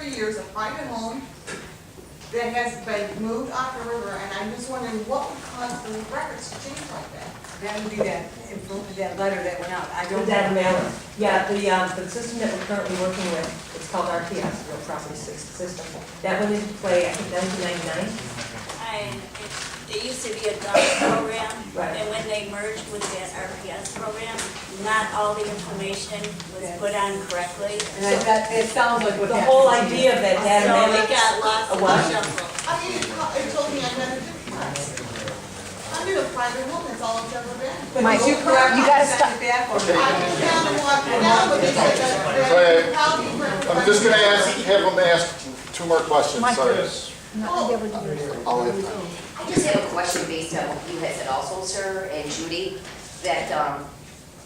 3 years, a private home that has been moved off the river, and I'm just wondering what would cause the records to change like that? That would be that letter that went out. I don't That know. mailer. Yeah, the system that we're currently working with, it's called RPS, Real Property System. That went into play, I think, 1999. It used to be a DOS program, Right. and when they merged with that RPS program, not all the information was put on correctly. And it sounds like what The happened. whole idea of that data So mailer. it got lost in What? the shuffle. I mean, it told me I had a difference. I'm in a private home, that's all it's ever been. Mike, you gotta stop. I went down and walked it down, but they said that how do you print the I'm just gonna records? have them ask 2 more questions, sorry. I just have a question based on what you had said also, sir, and Judy, that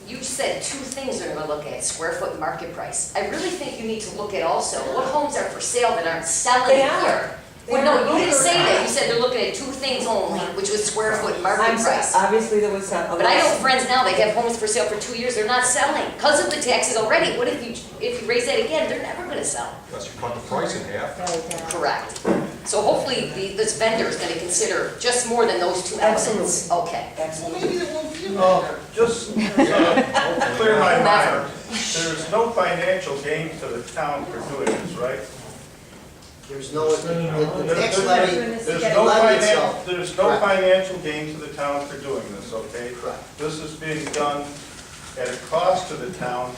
you said 2 things you're gonna look at, square foot and market price. I really think you need to look at also what homes are for sale that aren't selling They are. here. Well, no, you didn't say that. You said they're looking at 2 things only, which was square foot and market I'm sorry, price. obviously there was some. But I know friends now, they have homes for sale for 2 years, they're not selling, because of the taxes already. What if you raise that again, they're never gonna sell. Unless you cut the price in half. Correct. So hopefully, this vendor is gonna consider just more than those 2 elements. Okay. Well, maybe there won't be a Oh, vendor. just clear my mind. There's no financial gain to the town for doing this, right? There's no, the tax levy, There's the no levy itself. there's no Correct. financial gain to the town for doing this, okay? Correct. This is being done at a cost to the town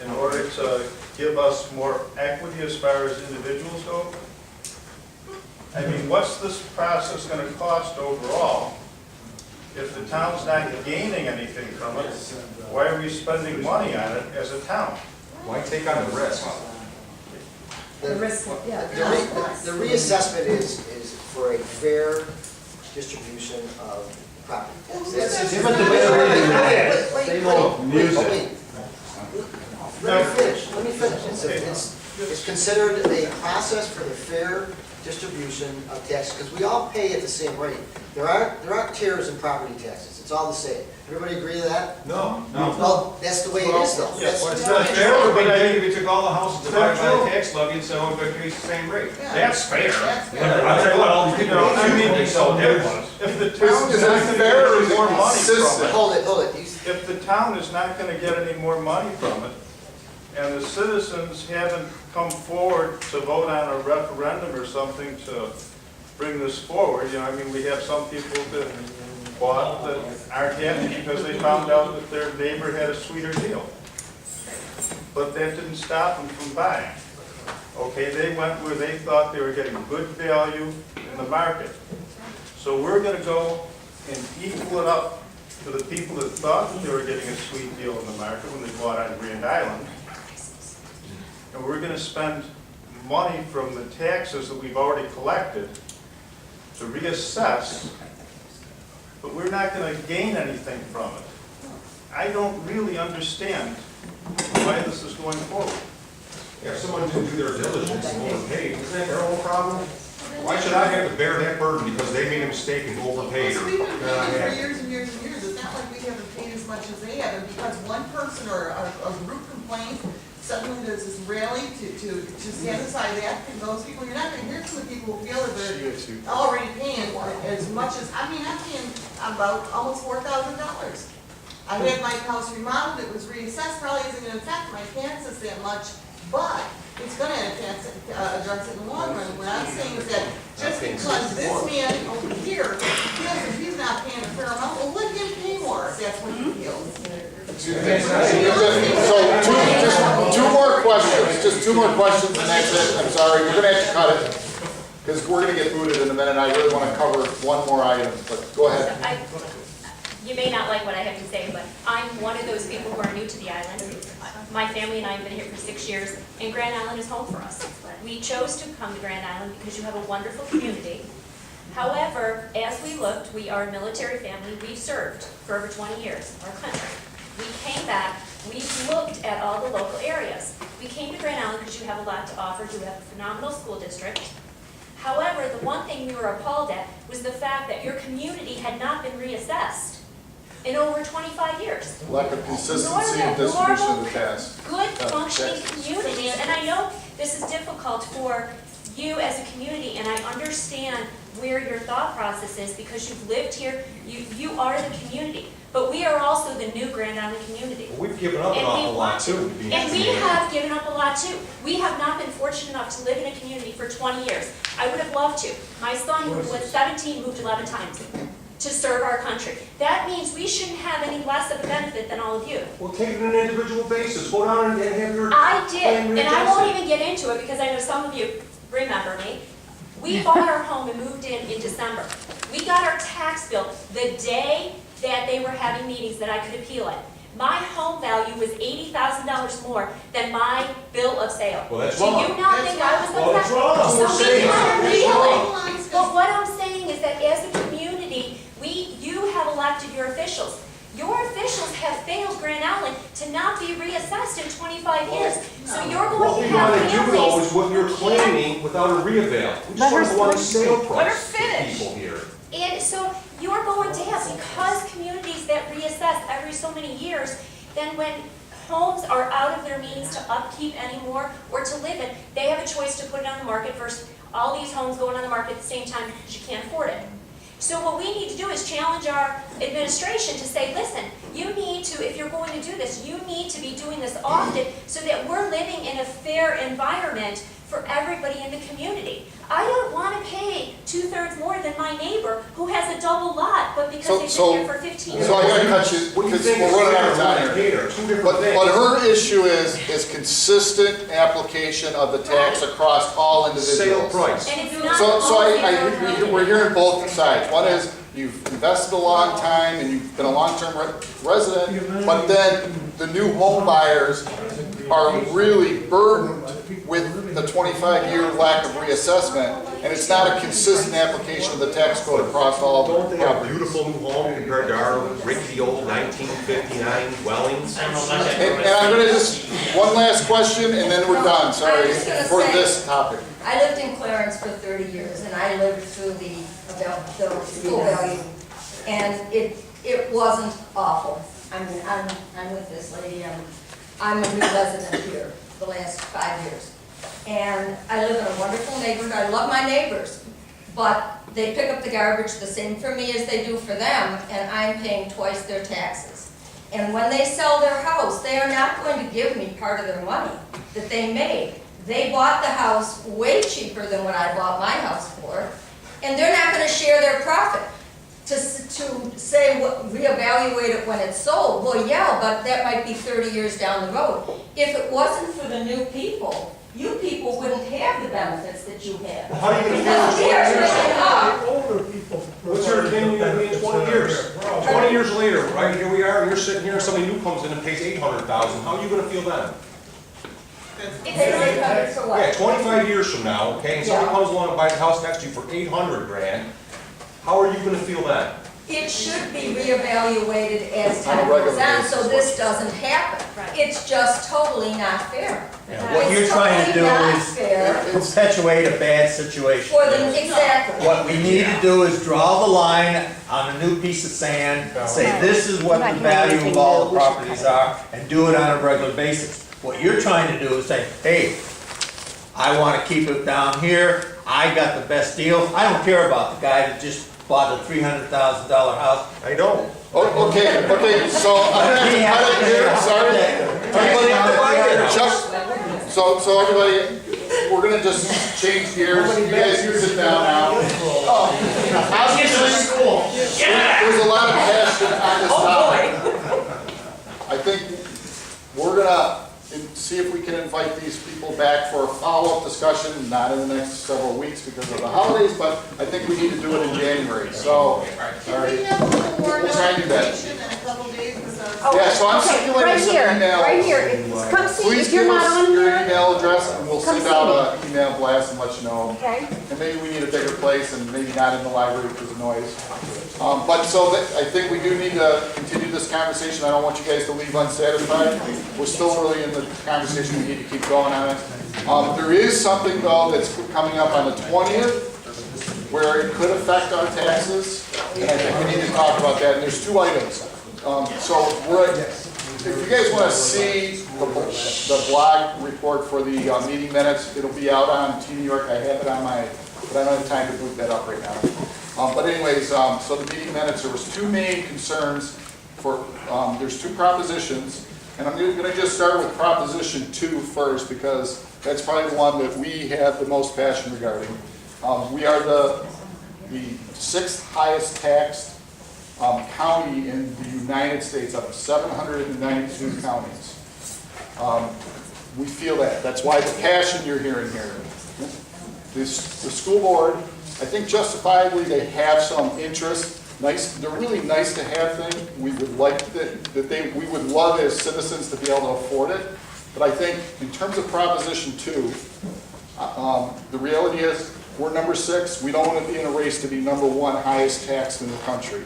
in order to give us more equity as far as individuals go. I mean, what's this process gonna cost overall? If the town's not gaining anything from it, why are we spending money on it as a town? Why take on the risk? The reassessment is for a fair distribution of property tax. That's a different Let me finish. It's considered a process for the fair distribution of taxes, because we all pay at the same rate. There aren't tiers in property taxes, it's all the same. Everybody agree to that? No. Well, that's the way it is though. Yes, That's- it's not fair, but I If you took all the houses divided by the tax levy and said, oh, we're gonna pay the same rate. That's fair. That's fair. I'll tell you what, all these people, I mean, they sell different. if the town is Is not it gonna fair or get is any it more money from consistent? it, Hold it. if the town is not gonna get any more money from it, and the citizens haven't come forward to vote on a referendum or something to bring this forward, I mean, we have some people that bought that aren't happy because they found out that their neighbor had a sweeter deal. But that didn't stop them from buying. Okay, they went where they thought they were getting good value in the market. So we're gonna go and equal it up to the people that thought that they were getting a sweet deal in the market when they bought on Grand Island. And we're gonna spend money from the taxes that we've already collected to reassess, but we're not gonna gain anything from it. I don't really understand why this is going forward. If someone didn't do their diligence and overpaid, isn't that their own problem? Why should I have to bear that burden because they made a mistake and overpaid? We've been paying for years and years and years. It's not like we haven't paid as much as they have. And because one person or a group complains, suddenly there's this rally to stand aside that. And those people, you're not going to hear from the people who feel that they're already paying as much as, I'm paying about almost $4,000. I had my house remodeled, it was reassessed, probably isn't going to affect my taxes that much, but it's going to address it in the long run. What I'm saying is that just because this man over here feels that he's not paying a fair amount, well, let him pay more if that's what he feels. So, just 2 more questions, just 2 more questions and that's it. I'm sorry, we're gonna have to cut it, because we're gonna get booted in a minute. I really wanna cover one more item, but go ahead. You may not like what I have to say, but I'm one of those people who are new to the island. My family and I have been here for 6 years, and Grand Island is home for us. We chose to come to Grand Island because you have a wonderful community. However, as we looked, we are a military family. We've served for over 20 years, our country. We came back, we looked at all the local areas. We came to Grand Island because you have a lot to offer. You have a phenomenal school district. However, the one thing we were appalled at was the fact that your community had not been reassessed in over 25 years. Lack of consistency and distribution of the task. Good functioning community, and I know this is difficult difficult for you as a community, and I understand where your thought process is because you've lived here, you are the community. But we are also the new Grand Island community. Well, we've given up an And we awful lot want to. too. to be And we honest. have given up a lot too. We have not been fortunate enough to live in a community for 20 years. I would have loved to. My son, who was 17, moved 11 times to serve our country. That means we shouldn't have any less of a benefit than all of you. Well, take it on an individual basis. Go down and have your. I did, plan and I won't readjusted. even get into it because I know some of you remember me. We bought our home and moved in December. We got our tax bill the day that they were having meetings that I could appeal it. My home value was $80,000 more than my bill of sale. Well, that's Do wrong. you not think I was Well, that's wrong. That's what we're So we saying. had a There's feeling. no lines, 'cause- But what I'm saying is that as a community, you have elected your officials. Your officials have failed Grand Island to not be reassessed in 25 years. So you're What going we to have want to do though families is what you're who can't. claiming without a reeval. We Let just her want to go on finish. sale Let her price to finish. people here. And so you're going to have, because communities that reassess every so many years, then when homes are out of their means to upkeep anymore or to live in, they have a choice to put it on the market versus all these homes going on the market at the same time because you can't afford it. So what we need to do is challenge our administration to say, listen, you need to, if you're going to do this, you need to be doing this often so that we're living in a fair environment for everybody in the community. I don't want to pay 2/3 more than my neighbor who has a double lot, but because they've been here for 15 years. So I gotta cut you, What do you because think we're is running out fair of and time what here. is Two different But things. her issue is consistent application of the tax across all individuals. Sale price. And it's not So all we're hearing both sides. One is, you've invested a long time and you've been a long-term resident, but then the new home buyers are really burdened with the 25-year lack of reassessment, and it's not a consistent application of the tax code across all Don't they have properties. beautiful new home compared to our rickety old 1959 dwellings? And I'm gonna just, one last question, and then we're done, sorry, I was gonna for say- this topic. I lived in Clarence for 30 years, and I lived through the school value, and it wasn't awful. I mean, I'm with this lady, I'm a new resident here the last 5 years. And I live in a wonderful neighborhood, I love my neighbors, but they pick up the garbage the same for me as they do for them, and I'm paying twice their taxes. And when they sell their house, they are not going to give me part of their money that they made. They bought the house way cheaper than what I bought my house for, and they're not gonna share their profit. To say, reevaluate it when it's sold, well, yeah, but that might be 30 years down the road. If it wasn't for the new people, you people wouldn't have the benefits that you have. How are you gonna Because feel in they're 20 years? bringing up. Older people. What's your opinion gonna be in 20 years? 20 years later, right, here we are, and you're sitting here, and somebody new comes in and pays 800,000, how are you gonna feel then? They don't cover for what? Yeah, 25 years from now, okay, and somebody Yeah. comes along and buys a house next to you for 800 grand, how are you gonna feel then? It should be reevaluated as On a time regular goes on, basis. so this doesn't happen. Right. It's just totally not fair. What you're trying to do It's totally not is fair perpetuate a bad situation. for them, exactly. What we need to do is draw the line on a new piece of sand, say this is what the value of all the properties are, and do it on a regular basis. What you're trying to do is say, hey, I want to keep it down here, I got the best deal. I don't care about the guy that just bought a $300,000 house. I don't. Okay, so I'm gonna have to cut it here, sorry. Everybody, Chuck, so everybody, we're gonna just change gears, you guys can sit down now. Obviously, there's a lot of passion on this topic. I think we're gonna see if we can invite these people back for a follow-up discussion, not in the next several weeks because of the holidays, but I think we need to do it in January, so. Can we have a little more We'll try and do that. notification in a couple days, because Yeah, so I'm circulating some emails. Right here, come see, Please if you're give not us on your here, email address and we'll come send see out an email blast and let you know. okay? And maybe we need a bigger place and maybe not in the library because of noise. But so I think we do need to continue this conversation. I don't want you guys to leave unsatisfied. We're still early in the conversation. We need to keep going on it. There is something though that's coming up on the 20th where it could affect our taxes. And I think we need to talk about that. And there's two items. So if you guys want to see the blog report for the meeting minutes. It'll be out on Team New York. I have it on my, but I don't have time to boot that up right now. But anyways, so the meeting minutes, there was two main concerns for, there's two propositions. And I'm going to just start with Proposition 2 first, because that's probably the one that we have the most passion regarding. We are the 6th highest taxed county in the United States out of 792 counties. We feel that. That's why the passion you're hearing here. The school board, I think justifiably, they have some interest. Nice, they're really nice to have things. We would like we would love as citizens to be able to afford it. But I think in terms of Proposition 2, the reality is we're number 6. We don't want to be in a race to be number 1 highest taxed in the country.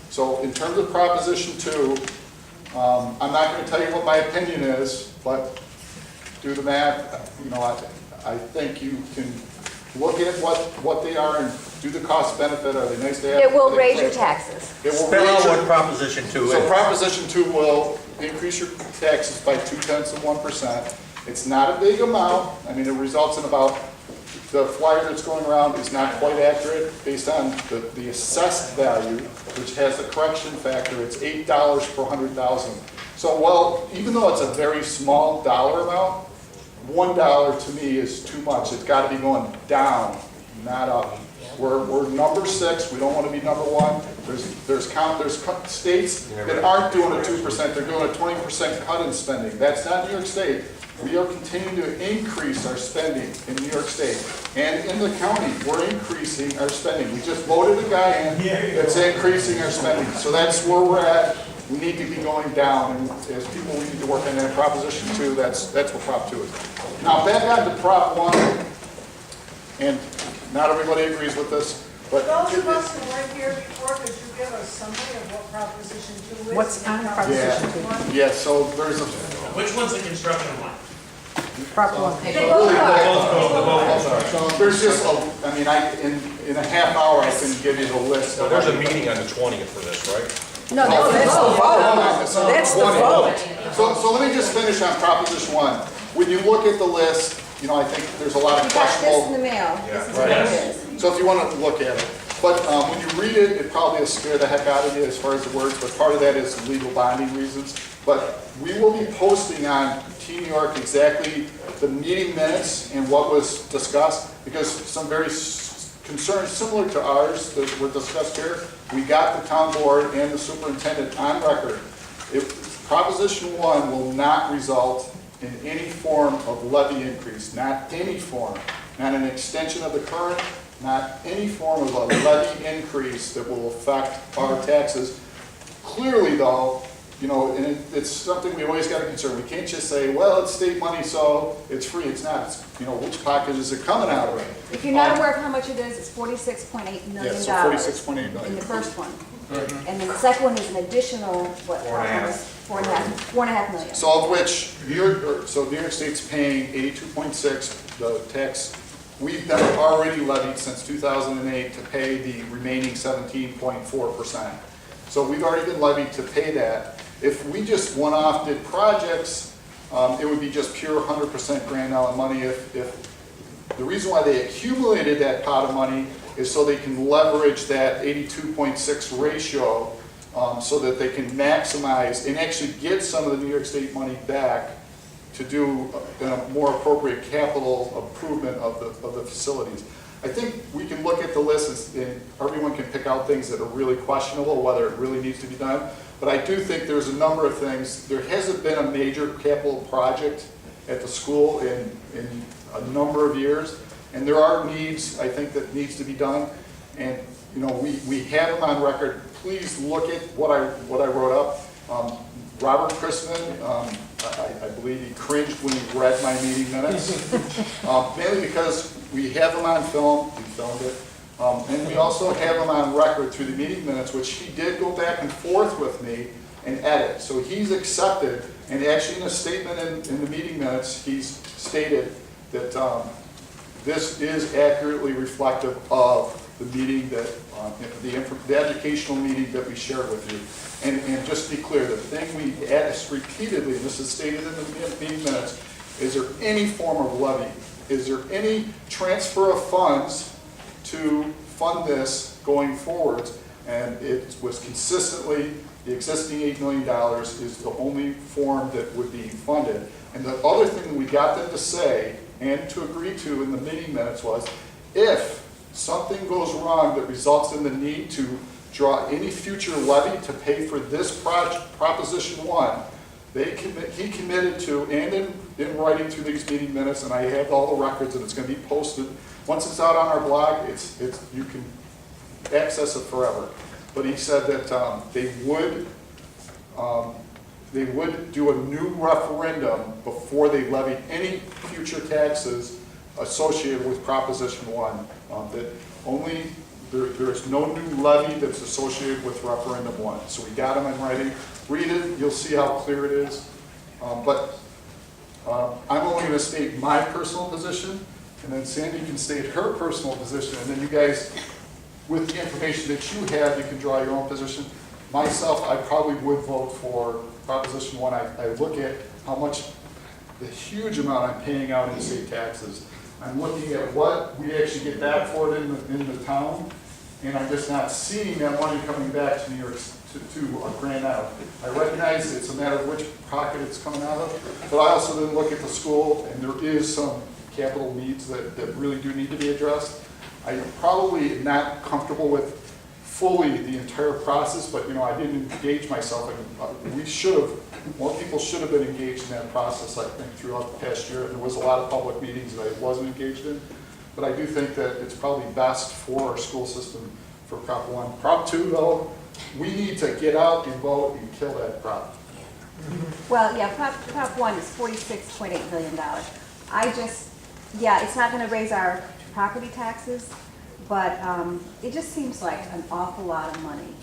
So in terms of Proposition 2, I'm not going to tell you what my opinion is, but do the math. You know, I think you can look at what they are and do the cost benefit. Are they nice to have? It will raise your taxes. It will Spell raise out your, what Proposition 2 is. so Proposition 2 will increase your taxes by 0.2%. It's not a big amount. I mean, it results in about, the flyer that's going around is not quite accurate based on the assessed value, which has the correction factor. It's $8 per 100,000. So, well, even though it's a very small dollar amount, $1 to me is too much. It's got to be going down, not up. We're number 6. We don't want to be number 1. There's states that aren't doing a 2%. They're doing a 20% cut in spending. That's not New York State. We are continuing to increase our spending in New York State. And in the county, we're increasing our spending. We just voted a guy in that's increasing our spending. So that's where we're at. We need to be going down. And as people, we need to work on that. Proposition 2, that's what Prop 2 is. Now, back on to Prop 1. And not everybody agrees with this. But those of us who weren't here before, could you give us summary of what Proposition 2 is? What's on Proposition 2? Yeah, so there's a... Which one's the construction one? Prop 1. So there's just, I mean, in a half hour, I can give you the list. Now, there's a meeting on the 20th for this, right? No, that's the vote. That's the vote. So let me just finish on Proposition 1. When you look at the list, you know, I think there's a lot of questionable... You got this in the mail. This is what it is. So if you want to look at it. But when you read it, it probably will scare the heck out of you as far as the words, but part of that is legal binding reasons. But we will be posting on Team New York exactly the meeting minutes and what was discussed, because some very concerns similar to ours that were discussed here, we got the town board and the superintendent on record. Proposition 1 will not result in any form of levy increase, not any form, not an extension of the current, not any form of a levy increase that will affect our taxes. Clearly, though, you know, and it's something we always got to concern. We can't just say, well, it's state money, so it's free. It's not. It's, you know, which pocket is it coming out of? If you're not aware of how much it is, it's $46.8 million. Yeah, so $46.8 million. In the first one. And then the second one is an additional, what, $4.5 million. So of which, New York State's paying 82.6, the tax. We've already levied since 2008 to pay the remaining 17.4%. So we've already been levied to pay that. If we just went off, did projects, it would be just pure 100% Grand Island money. If the reason why they accumulated that pot of money is so they can leverage that 82.6 ratio so that they can maximize and actually get some of the New York State money back to do a more appropriate capital improvement of the facilities. I think we can look at the list and everyone can pick out things that are really questionable, whether it really needs to be done. But I do think there's a number of things. There hasn't been a major capital project at the school in a number of years. And there are needs, I think, that needs to be done. And you know, we have them on record. Please look at what I wrote up. Robert Chrisman, I believe he cringed when he read my meeting minutes, mainly because we have them on film, we filmed it, and we also have them on record through the meeting minutes, which he did go back and forth with me and edit. So he's accepted, and actually in a statement in the meeting minutes, he's stated that this is accurately reflective of the meeting that, the educational meeting that we shared with you. And just to be clear, the thing we asked repeatedly, and this is stated in the meeting minutes, is there any form of levy? Is there any transfer of funds to fund this going forward? And it was consistently, the existing $8 million is the only form that would be funded. And the other thing that we got them to say and to agree to in the meeting minutes was, if something goes wrong that results in the need to draw any future levy to pay for this Proposition 1, he committed to, and in writing through these meeting minutes, and I have all the records, and it's going to be posted. Once it's out on our blog, you can access it forever. But he said that they would do a new referendum before they levied any future taxes associated with Proposition 1. That only there is no new levy that's associated with Referendum 1. So we got them in writing. Read it, you'll see how clear it is. But I'm only going to state my personal position, and then Sandy can state her personal position, and then you guys, with the information that you have, you can draw your own position. Myself, I probably would vote for Proposition 1. I look at how much, the huge amount I'm paying out in state taxes. I'm looking at what we actually get back for it in the town, and I'm just not seeing that money coming back to New York, to Grand Island. I recognize it's a matter of which pocket it's coming out of, but I also then look at the school, and there is some capital needs that really do need to be addressed. I'm probably not comfortable with fully the entire process, but I didn't engage myself, and we should have, more people should have been engaged in that process, I think, throughout the past year. There was a lot of public meetings that I wasn't engaged in, but I do think that it's probably best for our school system for Prop 1. Prop 2, though, we need to get out and vote and kill that prop. Well, yeah, Prop 1 is $46.8 billion. It's not going to raise our property taxes, but it just seems like an awful lot of money.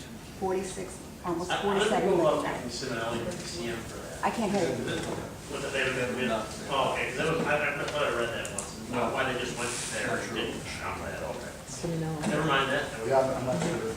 Almost $47 million. I can't hear you. Oh, okay, because I thought I read that once. Why they just went there and didn't shop that, okay. Never mind that. Yeah, I'm not sure.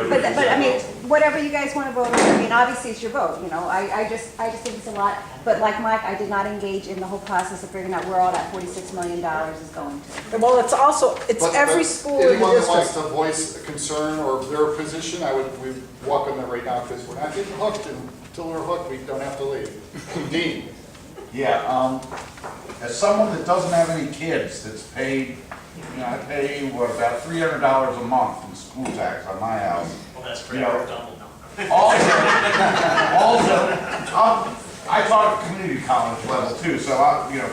But I mean, whatever you guys want to vote on, I mean, obviously it's your vote, I just think it's a lot. But like Mike, I did not engage in the whole process of figuring out where all that $46 million is going to. Well, it's also, But every school in the anyone that wants district. to voice a concern or their position, we welcome them right now, because we're not getting hooked, and until we're hooked, we don't have to leave. Dean? Yeah, as someone that doesn't have any kids, that's paid, I pay, about $300 a month in school tax on my house. Well, that's great, double now. I taught at community college level too, so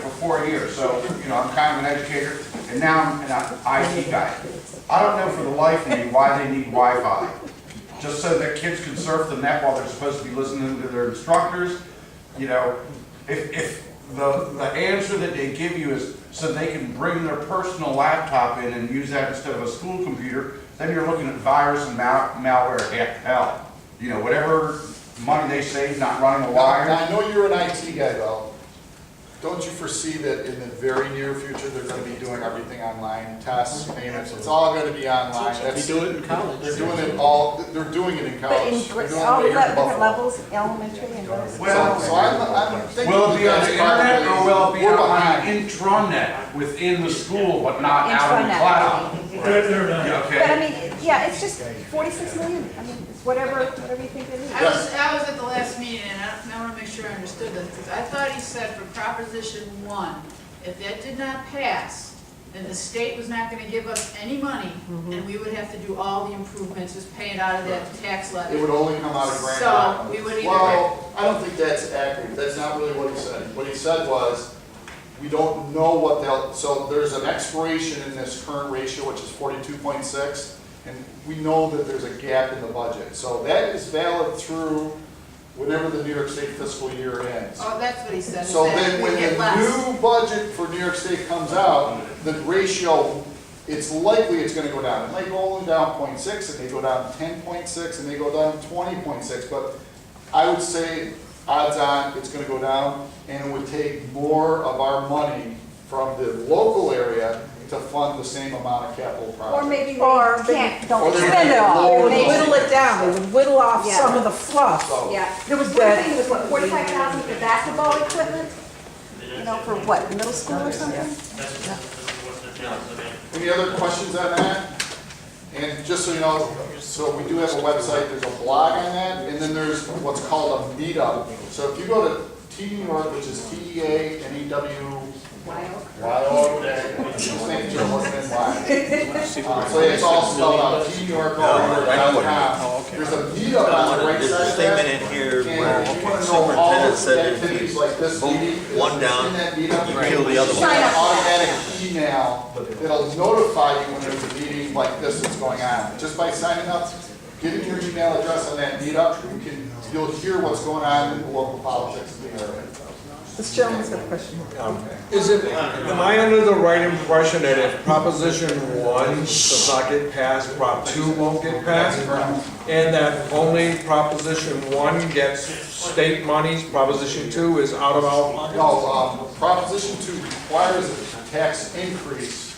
for 4 years, so, I'm kind of an educator, and now I'm an IT guy. I don't know for the life of me why they need Wi-Fi. Just so that kids can surf the net while they're supposed to be listening to their instructors. If the answer that they give you is so they can bring their personal laptop in and use that instead of a school computer, then you're looking at virus and malware hell. Whatever money they save not running a wire. Now, I know you're an IT guy, though. Don't you foresee that in the very near future, they're going to be doing everything online, tests, payments, it's all going to be online. We do it in college. They're doing it in But college. in They're doing all it the here in different Buffalo. levels, elementary and middle school. So I'm thinking. Will it be on that's the internet or will it be we're on behind. intranet within the school, but not out in the Intranet. cloud? But Okay. I mean, yeah, it's just 46 million. I mean, it's whatever you think it is. I was at the last meeting, and I want to make sure I understood this, because I thought he said for Proposition 1, if that did not pass, then the state was not going to give us any money, and we would have to do all the improvements, just pay it out of that tax levy. It would only come out of Grand So, Island. we would either. Well, I don't think that's accurate. That's not really what he said. What he said was, we don't know what they'll, so there's an expiration in this current ratio, which is 42.6, and we know that there's a gap in the budget. So that is valid through whenever the New York State fiscal year ends. Oh, that's what he said. So is that then we when get the less. new budget for New York State comes out, the ratio, it's likely it's going to go down. It might go only down 0.6, and they go down 10.6, and they go down 20.6, but I would say odds on it's going to go down, and it would take more of our money from the local area to fund the same amount of capital Or projects. maybe Or they they- can't, or don't they're spend it gonna all. lower They the- would whittle it down, they would whittle off Yeah. some of the fluff. Yeah. There was What, I think it that, was what, 45,000 for basketball equipment? You know, for what, middle school or something? Any other questions on that? And just so you know, so we do have a website, there's a blog on that, and then there's what's called a meetup. So if you go to Team New York, which is TEANEW, so it's all spelled out, TeamNewYork.com. There's a meetup on the right There's a side of statement that. in here And where if you wanna the know all superintendent the said if activities you like this vote meeting, one down, in that meetup, you kill the other get one. an automatic email that'll notify you when there's a meeting like this that's going on. Just by signing up, giving your email address on that meetup, you'll hear what's going on in the local politics of the area. this gentleman's got a question. Is it, am I under the right impression that if Proposition 1 does not get passed, Prop 2 won't get passed? And that only Proposition 1 gets state monies, Proposition 2 is out of our pocket? No, Proposition 2 requires a tax increase.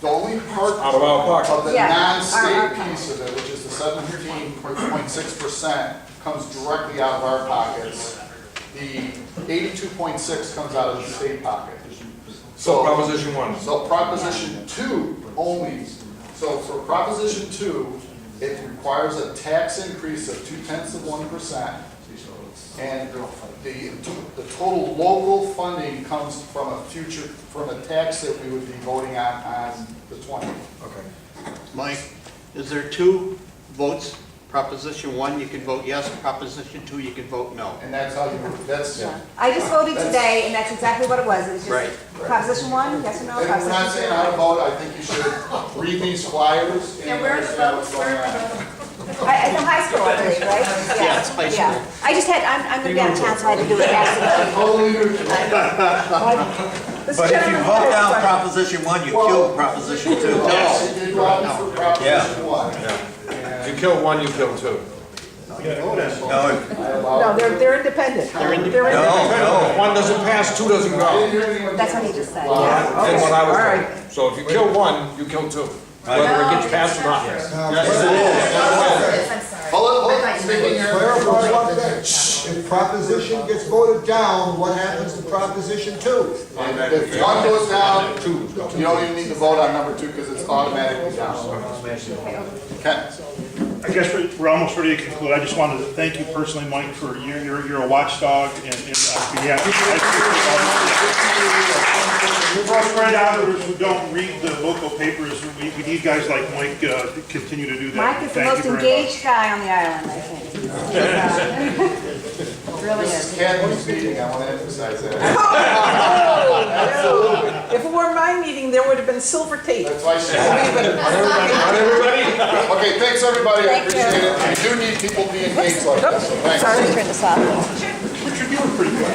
The only part Out of our pocket. of the Yeah, non-state our piece of it, which is the 17.6%, comes directly out of our pockets. The 82.6 comes out of the state pocket. So Proposition 1. So Proposition 2 only, so for Proposition 2, it requires a tax increase of 0.2%. And the total local funding comes from a tax that we would be voting on the 20th. Okay. Mike, is there two votes? Proposition 1, you can vote yes. Proposition 2, you can vote no. And that's how you, that's, I just voted today, and that's exactly what it was. It was just Right. Proposition 1, yes or no? and we're not Proposition saying 2. how to vote, I think you should read these flyers and understand what's going on. At the high school, I believe, right? Yeah, it's high school. Yeah. I just had, I'm gonna be out of town, so I had to do it accidentally. Totally neutral. This But if you gentleman vote has a down question. Proposition 1, you kill Proposition 2. Yes, you did right for Proposition 1. If you kill 1, you kill 2. No, No, they're independent. They're independent. no. 1 doesn't pass, 2 doesn't go. That's what he just said, That's yeah. what I was All right. told. So if you kill 1, you kill 2. Whether it gets passed or not. Hold it, speaking here. Clarify one thing. If Proposition gets voted down, what happens to Proposition 2? If 1 goes down, you don't even need to vote on number 2 because it's automatically down. Ken? I guess we're almost ready to conclude. I just wanted to thank you personally, Mike, for you're a watchdog, and on behalf for our friend outers who don't read the local papers, we need guys like Mike to continue to do that. Mike is the Thank most you very much. engaged guy on the island, I think. Really This is. is Kathy's meeting, I want to emphasize that. No. If it were my meeting, there would have been silver tape. That's why she Okay, thanks, everybody, I Thank you. appreciate it. We do need people to be engaged like this, so thanks. Sorry to turn this off. But you're doing pretty good.